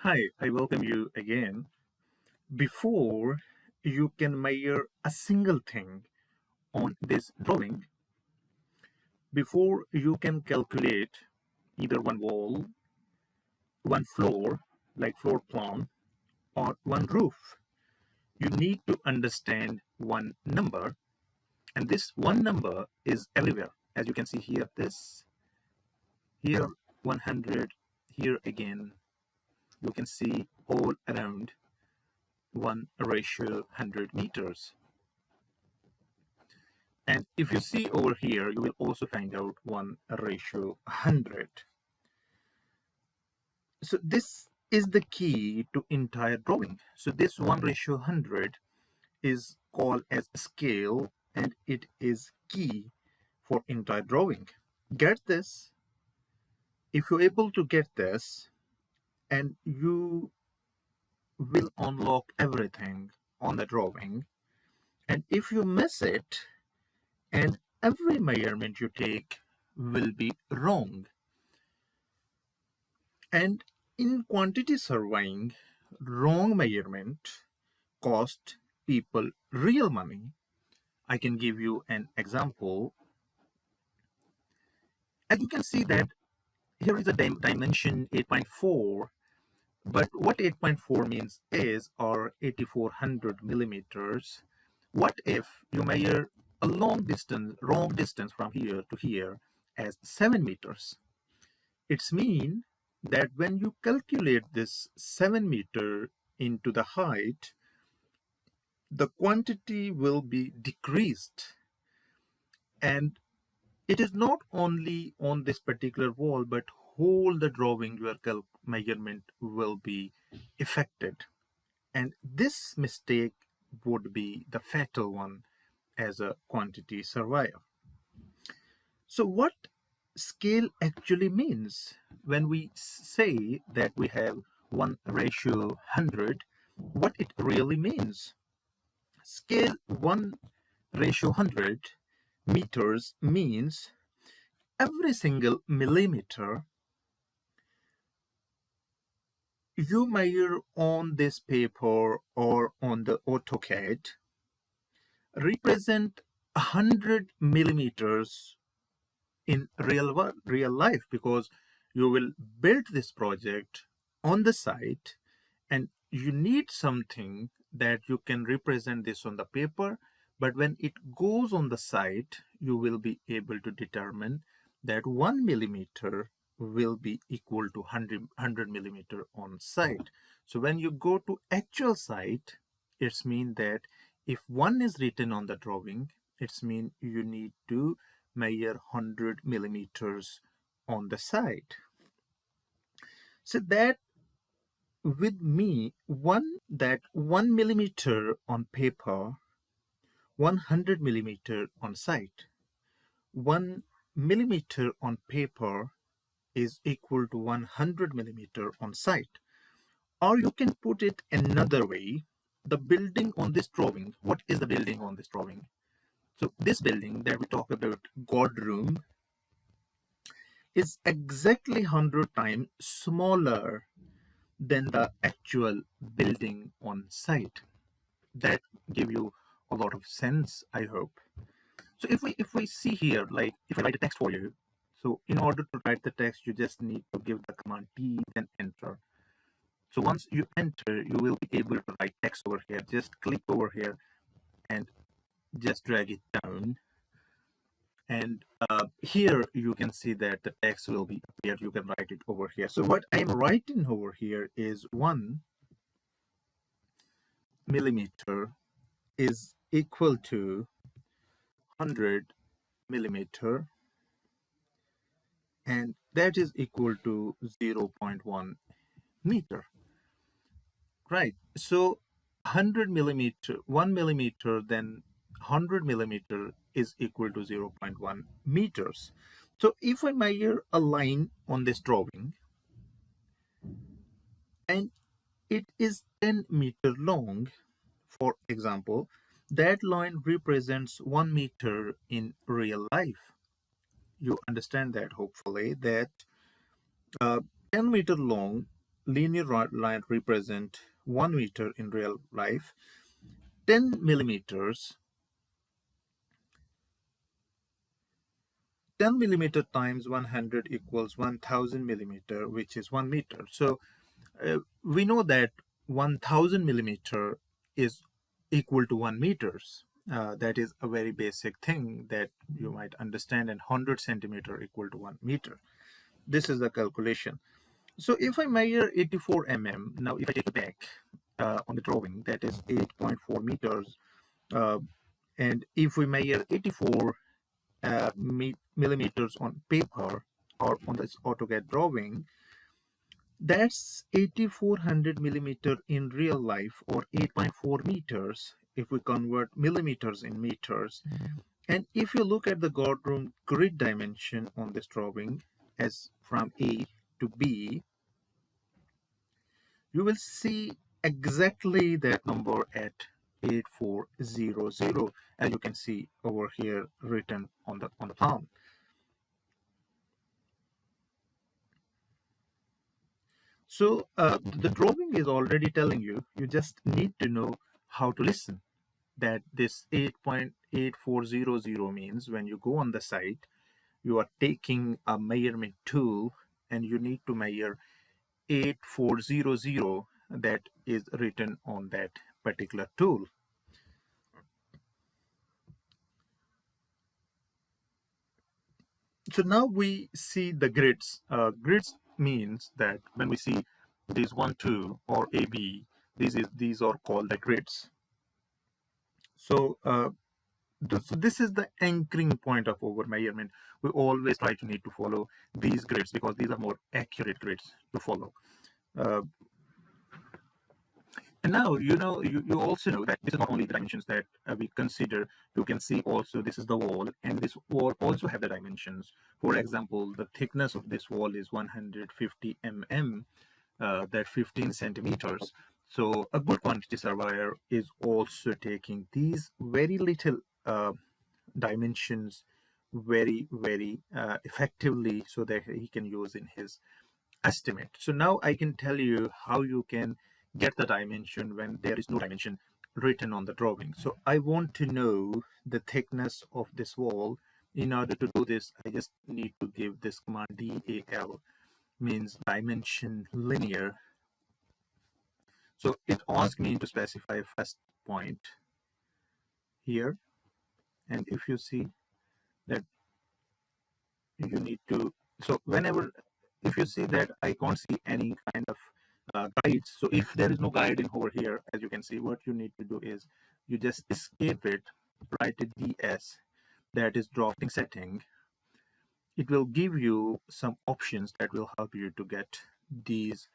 Hi, I welcome you again. Before you can measure a single thing on this drawing, before you can calculate either one wall, one floor, like floor plan, or one roof, you need to understand one number, and this one number is everywhere. As you can see here, this, here 100, here again, you can see all around 1:100 meters. And if you see over here, you will also find out 1:100. So this is the key to entire drawing. So this 1:100 is called as scale, and it is key for entire drawing. Get this? If you're able to get this, and you will unlock everything on the drawing. And if you miss it, and every measurement you take will be wrong. And in quantity surveying, wrong measurement cost people real money. I can give you an example. As you can see that here is a dimension 8.4, but what 8.4 means is or 8400 millimeters. What if you measure a wrong distance from here to here as 7 meters? It's mean that when you calculate this 7 meter into the height, the quantity will be decreased. And it is not only on this particular wall, but whole the drawing your measurement will be affected. And this mistake would be the fatal one as a quantity surveyor. So what scale actually means when we say that we have 1:100, what it really means? Scale 1:100 meters means every single millimeter you measure on this paper or on the AutoCAD represent 100 millimeters in real life, because you will build this project on the site and you need something that you can represent this on the paper, but when it goes on the site you will be able to determine that 1 millimeter will be equal to 100 millimeter on site. So when you go to actual site, it's mean that if 1 is written on the drawing, it's mean you need to measure 100 millimeters on the side. So that with me, 1 millimeter on paper, 100 millimeter on site. 1 millimeter on paper is equal to 100 millimeter on site. Or you can put it another way. The building on this drawing, what is the building on this drawing? So this building that we talk about, God room, is exactly 100 times smaller than the actual building on site. That give you a lot of sense, I hope. So if we see here, like if I write a text for you, so in order to write the text, you just need to give the command T, then enter. So once you enter, you will be able to write text over here. Just click over here and just drag it down. And here you can see that the text will be appeared. You can write it over here. So what I'm writing over here is 1 millimeter is equal to 100 millimeter, and that is equal to 0.1 meter, right? So 100 millimeter, 1 millimeter, then 100 millimeter is equal to 0.1 meters. So if I measure a line on this drawing and it is 10 meter long, for example, that line represents 1 meter in real life. You understand that, hopefully, that 10 meter long linear line represent 1 meter in real life. 10 millimeters 10 millimeter times 100 equals 1000 millimeter, which is 1 meter. So we know that 1000 millimeter is equal to 1 meters. That is a very basic thing that you might understand, and 100 centimeter equal to 1 meter. This is the calculation. So if I measure 84 mm, now if I take it back on the drawing, that is 8.4 meters. Uh, and if we measure 84 millimeters on paper or on this AutoCAD drawing, that's 8400 millimeter in real life, or 8.4 meters if we convert millimeters in meters. And if you look at the guardroom grid dimension on this drawing as from A to B, you will see exactly that number at 8400, as you can see over here written on the palm. So the drawing is already telling you, you just need to know how to listen. That this 8.8400 means when you go on the site, you are taking a measurement tool and you need to measure 8400 that is written on that particular tool. So now we see the grids. Grids means that when we see these 1, 2 or AB, these are called the grids. So this is the anchoring point of our measurement. We always try to need to follow these grids because these are more accurate grids to follow. And now you also know that this is not only the dimensions that we consider. You can see also this is the wall, and this wall also have the dimensions. For example, the thickness of this wall is 150 mm, that 15 centimeters. So a good quantity surveyor is also taking these very little dimensions very effectively so that he can use in his estimate. So now I can tell you how you can get the dimension when there is no dimension written on the drawing. So I want to know the thickness of this wall. In order to do this, I just need to give this command DAL, means dimension linear. So it asks me to specify first point here, and if you see that you need to, so whenever, if you see that I can't see any kind of guides, so if there is no guide in over here, as you can see, what you need to do is you just escape it, write a DS, that is drafting setting. It will give you some options that will help you to get these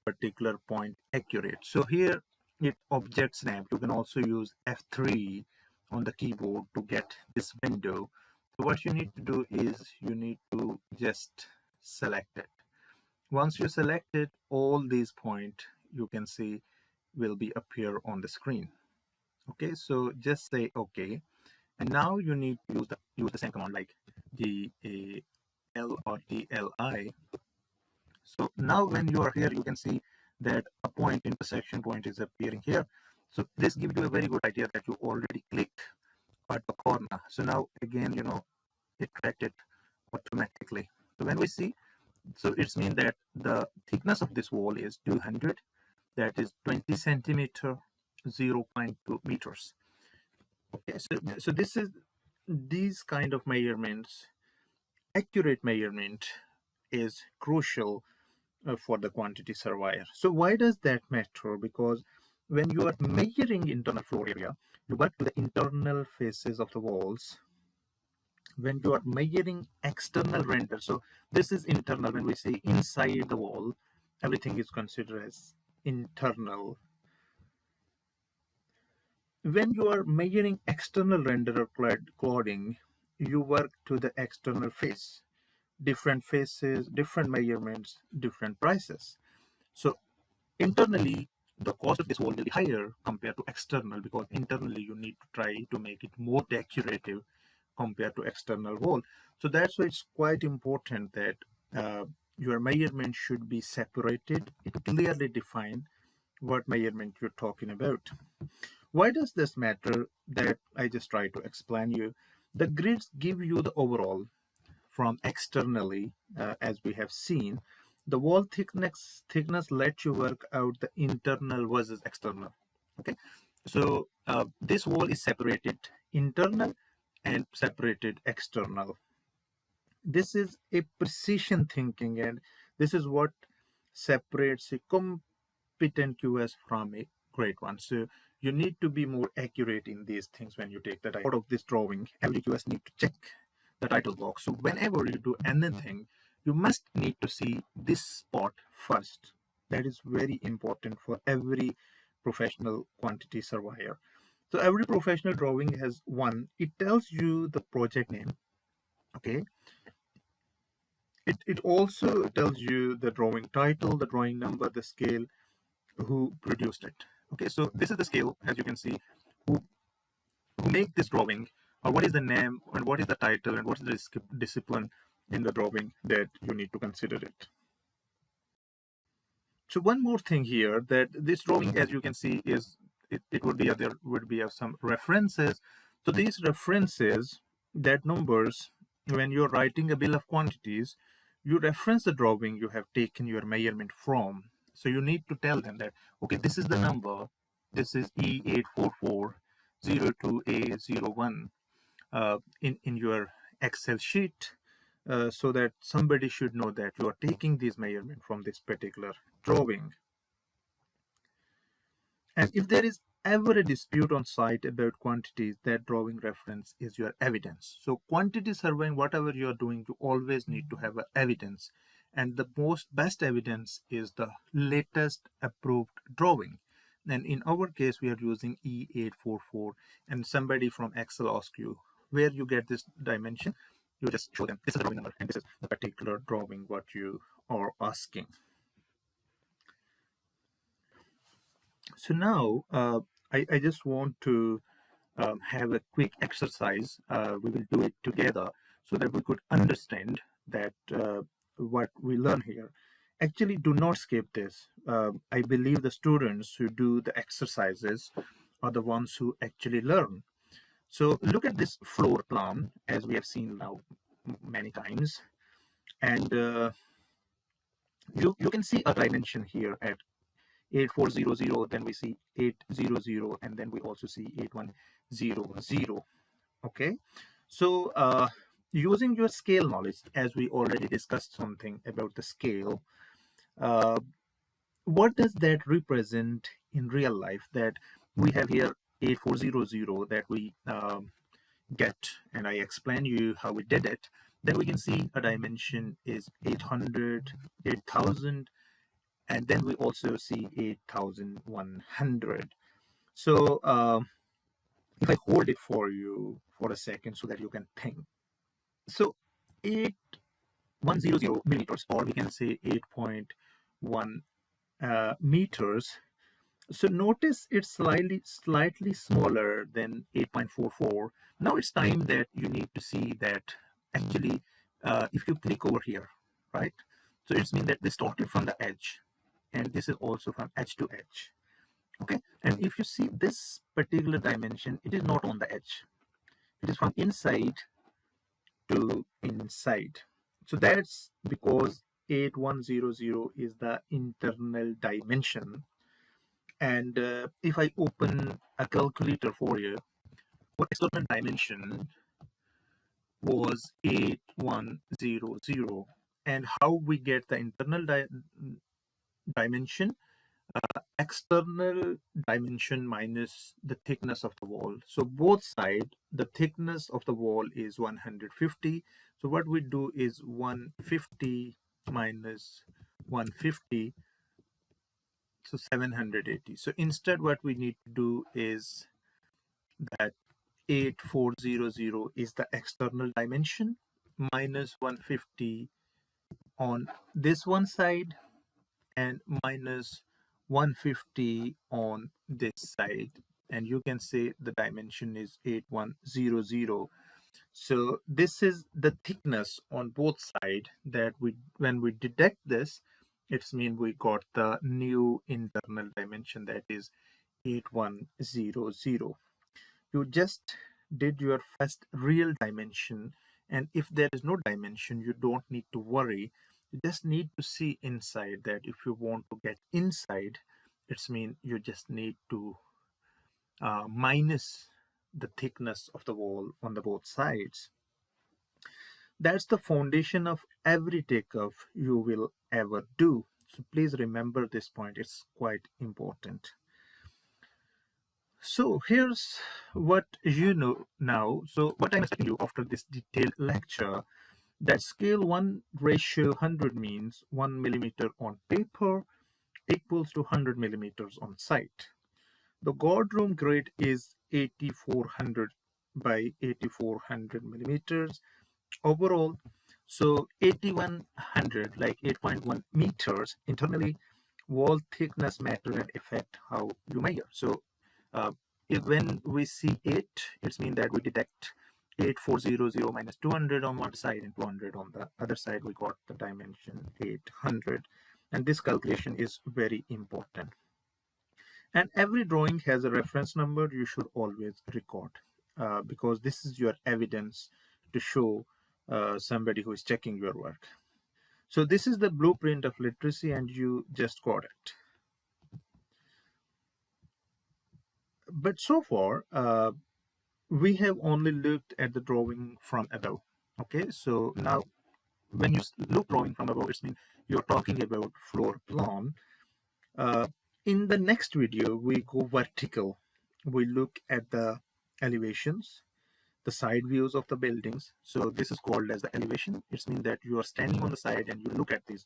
particular point accurate. So here it object snap. You can also use F3 on the keyboard to get this window. So what you need to do is you need to just select it. Once you select it, all these points you can see will be appear on the screen. Okay, so just say okay, and now you need to use the same command like DAL or DLI. So now when you are here, you can see that a point, intersection point, is appearing here. So this gives you a very good idea that you already clicked at the corner. So now again, it corrected automatically. So when we see, so it's mean that the thickness of this wall is 200, that is 20 centimeter, 0.2 meters. Okay, so this is these kind of measurements. Accurate measurement is crucial for the quantity surveyor. So why does that matter? Because when you are measuring internal floor area, you work to the internal faces of the walls. When you are measuring external render, so this is internal. When we say inside the wall, everything is considered as internal. When you are measuring external render or cladding, you work to the external face. Different faces, different measurements, different prices. So internally, the cost of this wall will be higher compared to external, because internally you need to try to make it more decorative compared to external wall. So that's why it's quite important that your measurement should be separated. It clearly define what measurement you're talking about. Why does this matter? That I just try to explain you. The grids give you the overall from externally, as we have seen. The wall thickness lets you work out the internal versus external. Okay, so this wall is separated internal and separated external. This is a precision thinking, and this is what separates a competent QS from a great one. So you need to be more accurate in these things when you take the out of this drawing. Every QS need to check the title box. So whenever you do anything, you must need to see this spot first. That is very important for every professional quantity surveyor. So every professional drawing has one. It tells you the project name. Okay. It also tells you the drawing title, the drawing number, the scale, who produced it. Okay, so this is the scale, as you can see, who make this drawing, or what is the name, and what is the title, and what is the discipline in the drawing that you need to consider it. So one more thing here, that this drawing, as you can see, is it would be there would be some references. So these references, that numbers, when you're writing a bill of quantities, you reference the drawing you have taken your measurement from. So you need to tell them that, okay, this is the number, this is E84402A01 in your Excel sheet, so that somebody should know that you are taking this measurement from this particular drawing. And if there is ever a dispute on site about quantities, that drawing reference is your evidence. So quantity surveying, whatever you are doing, you always need to have evidence. And the best evidence is the latest approved drawing. And in our case, we are using E844, and somebody from Excel asks you where you get this dimension. You just show them this is the drawing number and this is the particular drawing what you are asking. So now I just want to have a quick exercise. We will do it together so that we could understand that what we learn here. Actually, do not skip this. I believe the students who do the exercises are the ones who actually learn. So look at this floor plan, as we have seen now many times, and you can see a dimension here at 8400, then we see 800, and then we also see 8100. Okay, so using your scale knowledge, as we already discussed something about the scale, uh, what does that represent in real life? That we have here 8400 that we get, and I explain you how we did it. Then we can see a dimension is 800, 8000, and then we also see 8100. So if I hold it for you for a second so that you can think. So 8100 millimeters, or we can say 8.1 meters. So notice it's slightly smaller than 8.44. Now it's time that you need to see that actually, if you click over here, right? So it's mean that they started from the edge, and this is also from edge to edge. Okay, and if you see this particular dimension, it is not on the edge. It is from inside to inside. So that's because 8100 is the internal dimension. And if I open a calculator for you, what external dimension was 8100, and how we get the internal dimension, external dimension minus the thickness of the wall. So both sides, the thickness of the wall is 150. So what we do is 150 minus 150, so 780. So instead what we need to do is that 8400 is the external dimension minus 150 on this one side and minus 150 on this side, and you can say the dimension is 8100. So this is the thickness on both sides that when we deduct this, it's mean we got the new internal dimension, that is 8100. You just did your first real dimension, and if there is no dimension, you don't need to worry. You just need to see inside that. If you want to get inside, it's mean you just need to minus the thickness of the wall on the both sides. That's the foundation of every takeoff you will ever do. So please remember this point, it's quite important. So here's what you know now. So what I'm expecting you after this detailed lecture, that scale 1:100 means 1 millimeter on paper equals to 100 millimeters on site. The guardroom grid is 8400 by 8400 millimeters overall. So 8100, like 8.1 meters internally. Wall thickness matter and affect how you measure. So uh, when we see 8, it means that we detect 8400 minus 200 on one side and 200 on the other side. We got the dimension 800, and this calculation is very important. And every drawing has a reference number you should always record, because this is your evidence to show somebody who is checking your work. So this is the blueprint of literacy, and you just got it. But so far, we have only looked at the drawing from above. Okay, so now when you look drawing from above, it means you're talking about floor plan. Uh, in the next video, we go vertical. We look at the elevations, the side views of the buildings. So this is called as the elevation. It means that you are standing on the side and you look at these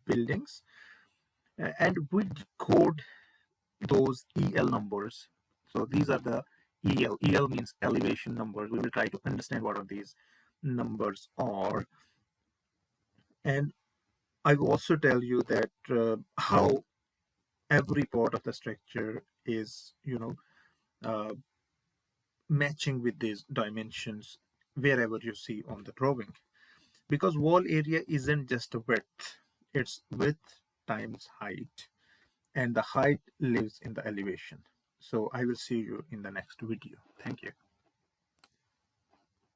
buildings. And we code those EL numbers. So these are the EL. EL means elevation numbers. We will try to understand what are these numbers are. And I will also tell you that how every part of the structure is, matching with these dimensions wherever you see on the drawing. Because wall area isn't just a width, it's width times height, and the height lives in the elevation. So I will see you in the next video. Thank you.